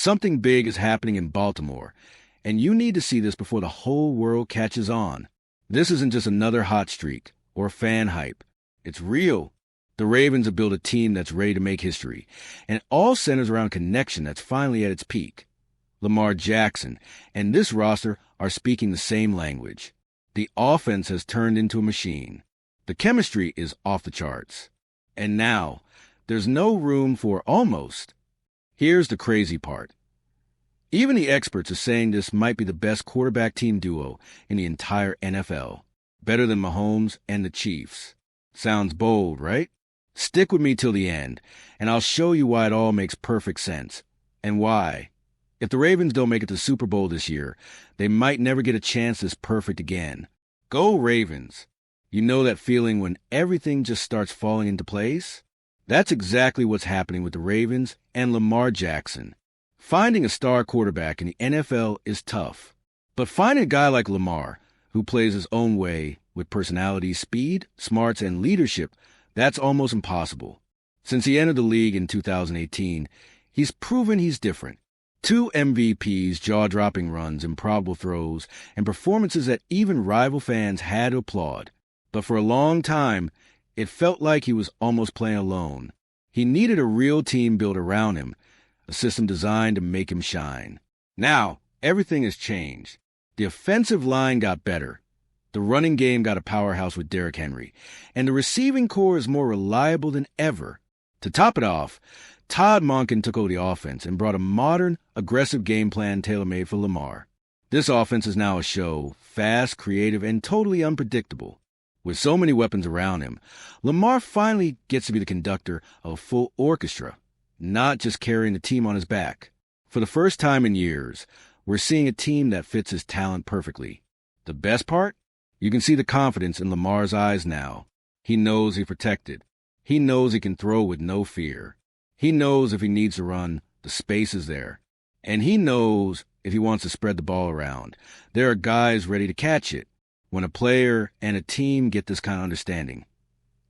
Something big is happening in Baltimore, and you need to see this before the whole world catches on. This isn't just another hot streak or fan hype. It's real. The Ravens have built a team that's ready to make history, and it all centers around connection that's finally at its peak. Lamar Jackson and this roster are speaking the same language. The offense has turned into a machine. The chemistry is off the charts. And now, there's no room for almost. Here's the crazy part. Even the experts are saying this might be the best quarterback-team duo in the entire NFL. Better than Mahomes and the Chiefs. Sounds bold, right? Stick with me till the end, and I'll show you why it all makes perfect sense. And why. If the Ravens don't make it to Super Bowl this year, they might never get a chance this perfect again. Go Ravens! You know that feeling when everything just starts falling into place? That's exactly what's happening with the Ravens and Lamar Jackson. Finding a star quarterback in the NFL is tough. But finding a guy like Lamar, who plays his own way with personality, speed, smarts, and leadership, that's almost impossible. Since he entered the league in 2018, he's proven he's different. 2 MVPs, jaw-dropping runs, improbable throws, and performances that even rival fans had to applaud. But for a long time, it felt like he was almost playing alone. He needed a real team built around him, a system designed to make him shine. Now, everything has changed. The offensive line got better. The running game got a powerhouse with Derrick Henry, and the receiving core is more reliable than ever. To top it off, Todd Monken took over the offense and brought a modern, aggressive game plan tailor-made for Lamar. This offense is now a show, fast, creative, and totally unpredictable. With so many weapons around him, Lamar finally gets to be the conductor of a full orchestra, not just carrying the team on his back. For the first time in years, we're seeing a team that fits his talent perfectly. The best part? You can see the confidence in Lamar's eyes now. He knows he's protected. He knows he can throw with no fear. He knows if he needs to run, the space is there. And he knows if he wants to spread the ball around, there are guys ready to catch it. When a player and a team get this kind of understanding,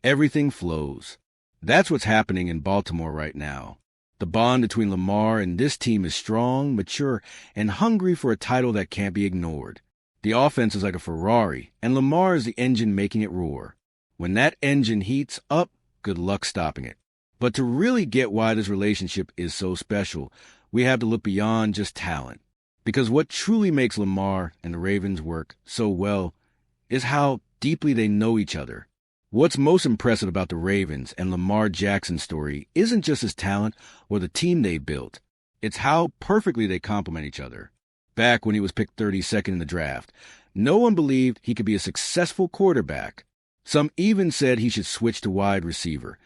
everything flows. That's what's happening in Baltimore right now. The bond between Lamar and this team is strong, mature, and hungry for a title that can't be ignored. The offense is like a Ferrari, and Lamar is the engine making it roar. When that engine heats up, good luck stopping it. But to really get why this relationship is so special, we have to look beyond just talent. Because what truly makes Lamar and the Ravens work so well is how deeply they know each other. What's most impressive about the Ravens and Lamar Jackson's story isn't just his talent or the team they built. It's how perfectly they complement each other. Back when he was picked 32nd in the draft, no one believed he could be a successful quarterback. Some even said he should switch to wide receiver,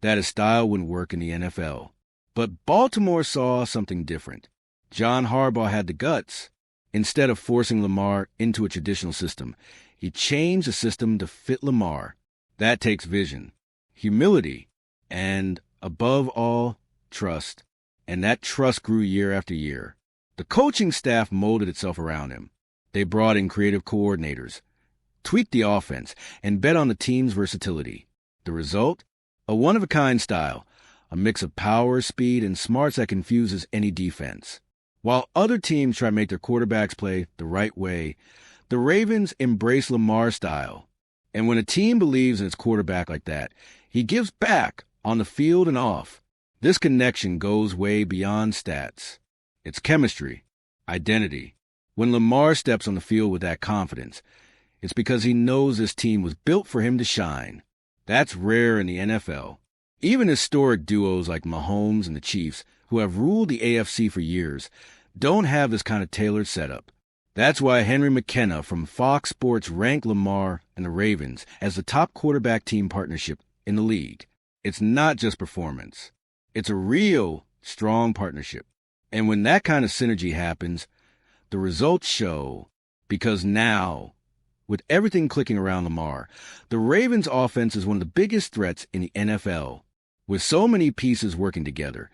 that his style wouldn't work in the NFL. But Baltimore saw something different. John Harbaugh had the guts. Instead of forcing Lamar into a traditional system, he changed the system to fit Lamar. That takes vision, humility, and, above all, trust. And that trust grew year after year. The coaching staff molded itself around him. They brought in creative coordinators, tweaked the offense, and bet on the team's versatility. The result? A one-of-a-kind style, a mix of power, speed, and smarts that confuses any defense. While other teams try to make their quarterbacks play the right way, the Ravens embrace Lamar's style. And when a team believes in its quarterback like that, he gives back on the field and off. This connection goes way beyond stats. It's chemistry, identity. When Lamar steps on the field with that confidence, it's because he knows this team was built for him to shine. That's rare in the NFL. Even historic duos like Mahomes and the Chiefs, who have ruled the AFC for years, don't have this kind of tailored setup. That's why Henry McKenna from Fox Sports ranked Lamar and the Ravens as the top quarterback team partnership in the league. It's not just performance. It's a real, strong partnership. And when that kind of synergy happens, the results show. Because now, with everything clicking around Lamar, the Ravens' offense is one of the biggest threats in the NFL. With so many pieces working together,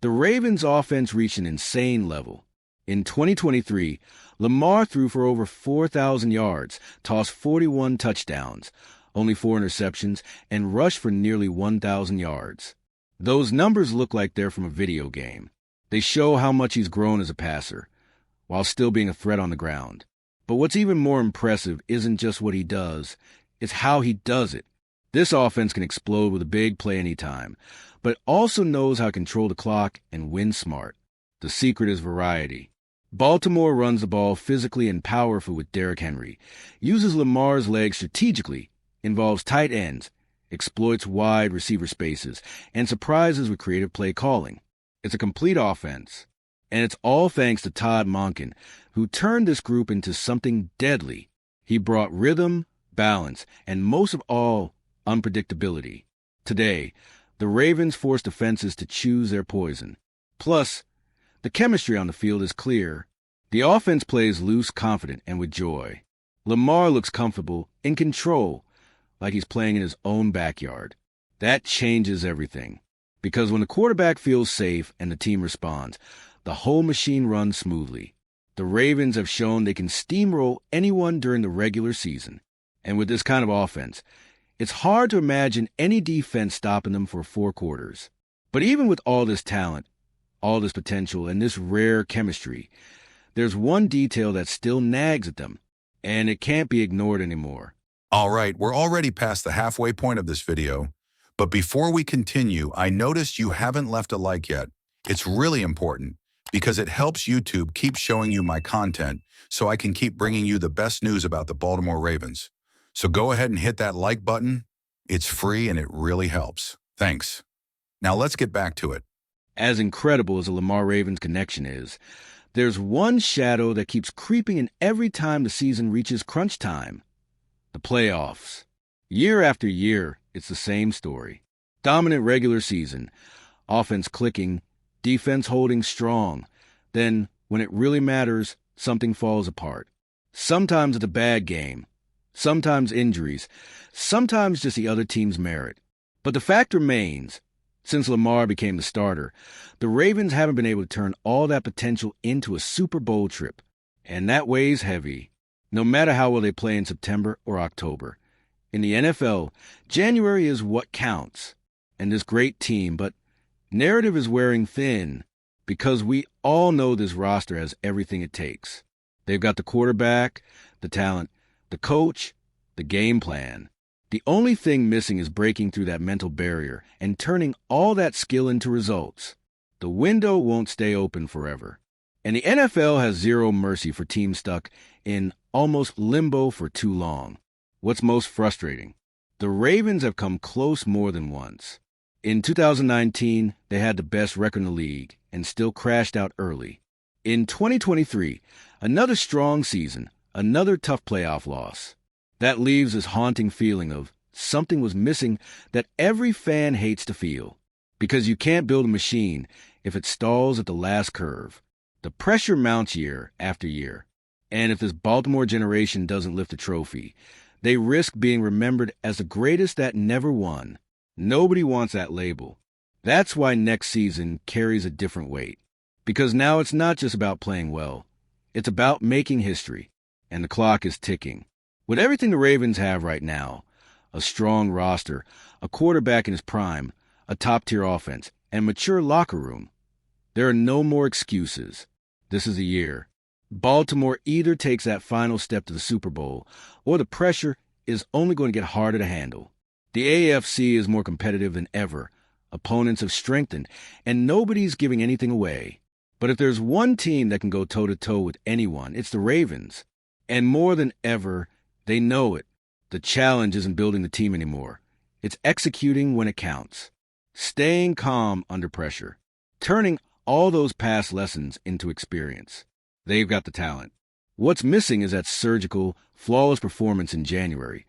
the Ravens' offense reached an insane level. In 2023, Lamar threw for over 4,000 yards, tossed 41 touchdowns, only 4 interceptions, and rushed for nearly 1,000 yards. Those numbers look like they're from a video game. They show how much he's grown as a passer, while still being a threat on the ground. But what's even more impressive isn't just what he does, it's how he does it. This offense can explode with a big play anytime, but it also knows how to control the clock and win smart. The secret is variety. Baltimore runs the ball physically and powerfully with Derrick Henry, uses Lamar's legs strategically, involves tight ends, exploits wide receiver spaces, and surprises with creative play calling. It's a complete offense, and it's all thanks to Todd Monken, who turned this group into something deadly. He brought rhythm, balance, and most of all, unpredictability. Today, the Ravens force defenses to choose their poison. Plus, the chemistry on the field is clear. The offense plays loose, confident, and with joy. Lamar looks comfortable, in control, like he's playing in his own backyard. That changes everything. Because when the quarterback feels safe and the team responds, the whole machine runs smoothly. The Ravens have shown they can steamroll anyone during the regular season. And with this kind of offense, it's hard to imagine any defense stopping them for 4 quarters. But even with all this talent, all this potential, and this rare chemistry, there's one detail that still nags at them, and it can't be ignored anymore. All right, we're already past the halfway point of this video. But before we continue, I noticed you haven't left a like yet. It's really important because it helps YouTube keep showing you my content so I can keep bringing you the best news about the Baltimore Ravens. So go ahead and hit that like button. It's free and it really helps. Thanks. Now let's get back to it. As incredible as the Lamar Ravens connection is, there's one shadow that keeps creeping in every time the season reaches crunch time. The playoffs. Year after year, it's the same story. Dominant regular season, offense clicking, defense holding strong. Then, when it really matters, something falls apart. Sometimes it's a bad game. Sometimes injuries. Sometimes just the other team's merit. But the fact remains, since Lamar became the starter, the Ravens haven't been able to turn all that potential into a Super Bowl trip. And that weighs heavy, no matter how well they play in September or October. In the NFL, January is what counts, and this great team, but narrative is wearing thin because we all know this roster has everything it takes. They've got the quarterback, the talent, the coach, the game plan. The only thing missing is breaking through that mental barrier and turning all that skill into results. The window won't stay open forever. And the NFL has zero mercy for teams stuck in almost limbo for too long. What's most frustrating? The Ravens have come close more than once. In 2019, they had the best record in the league and still crashed out early. In 2023, another strong season, another tough playoff loss. That leaves this haunting feeling of something was missing that every fan hates to feel. Because you can't build a machine if it stalls at the last curve. The pressure mounts year after year. And if this Baltimore generation doesn't lift a trophy, they risk being remembered as the greatest that never won. Nobody wants that label. That's why next season carries a different weight. Because now it's not just about playing well. It's about making history. And the clock is ticking. With everything the Ravens have right now, a strong roster, a quarterback in his prime, a top-tier offense, and a mature locker room, there are no more excuses. This is the year. Baltimore either takes that final step to the Super Bowl, or the pressure is only going to get harder to handle. The AFC is more competitive than ever. Opponents have strengthened, and nobody's giving anything away. But if there's one team that can go toe-to-toe with anyone, it's the Ravens. And more than ever, they know it. The challenge isn't building the team anymore. It's executing when it counts. Staying calm under pressure. Turning all those past lessons into experience. They've got the talent. What's missing is that surgical, flawless performance in January.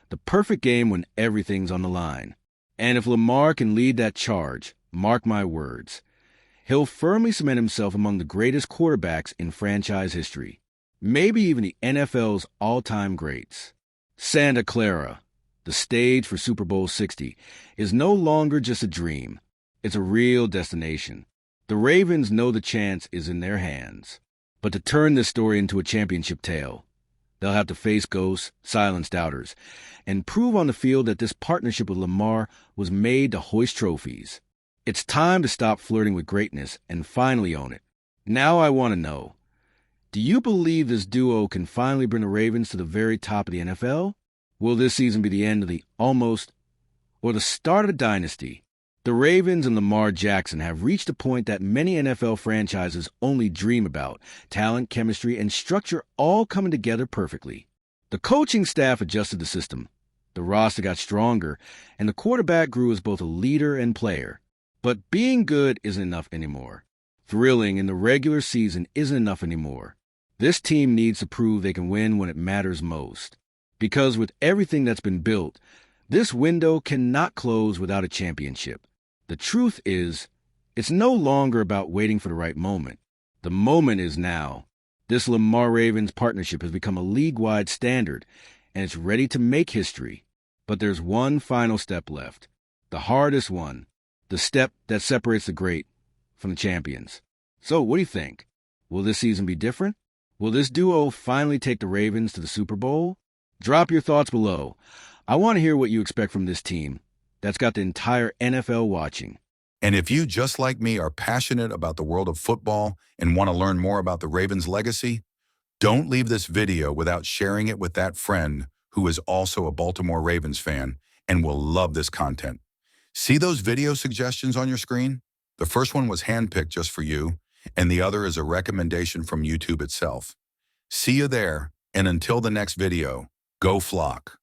The perfect game when everything's on the line. And if Lamar can lead that charge, mark my words, he'll firmly cement himself among the greatest quarterbacks in franchise history. Maybe even the NFL's all-time greats. Santa Clara, the stage for Super Bowl 60, is no longer just a dream. It's a real destination. The Ravens know the chance is in their hands. But to turn this story into a championship tale, they'll have to face ghosts, silence doubters, and prove on the field that this partnership with Lamar was made to hoist trophies. It's time to stop flirting with greatness and finally own it. Now I want to know, do you believe this duo can finally bring the Ravens to the very top of the NFL? Will this season be the end of the almost or the start of a dynasty? The Ravens and Lamar Jackson have reached a point that many NFL franchises only dream about, talent, chemistry, and structure all coming together perfectly. The coaching staff adjusted the system, the roster got stronger, and the quarterback grew as both a leader and player. But being good isn't enough anymore. Thrilling in the regular season isn't enough anymore. This team needs to prove they can win when it matters most. Because with everything that's been built, this window cannot close without a championship. The truth is, it's no longer about waiting for the right moment. The moment is now. This Lamar Ravens partnership has become a league-wide standard, and it's ready to make history. But there's one final step left. The hardest one. The step that separates the great from the champions. So, what do you think? Will this season be different? Will this duo finally take the Ravens to the Super Bowl? Drop your thoughts below. I want to hear what you expect from this team that's got the entire NFL watching. And if you, just like me, are passionate about the world of football and want to learn more about the Ravens' legacy, don't leave this video without sharing it with that friend who is also a Baltimore Ravens fan and will love this content. See those video suggestions on your screen? The first one was handpicked just for you, and the other is a recommendation from YouTube itself. See you there, and until the next video, go Flock.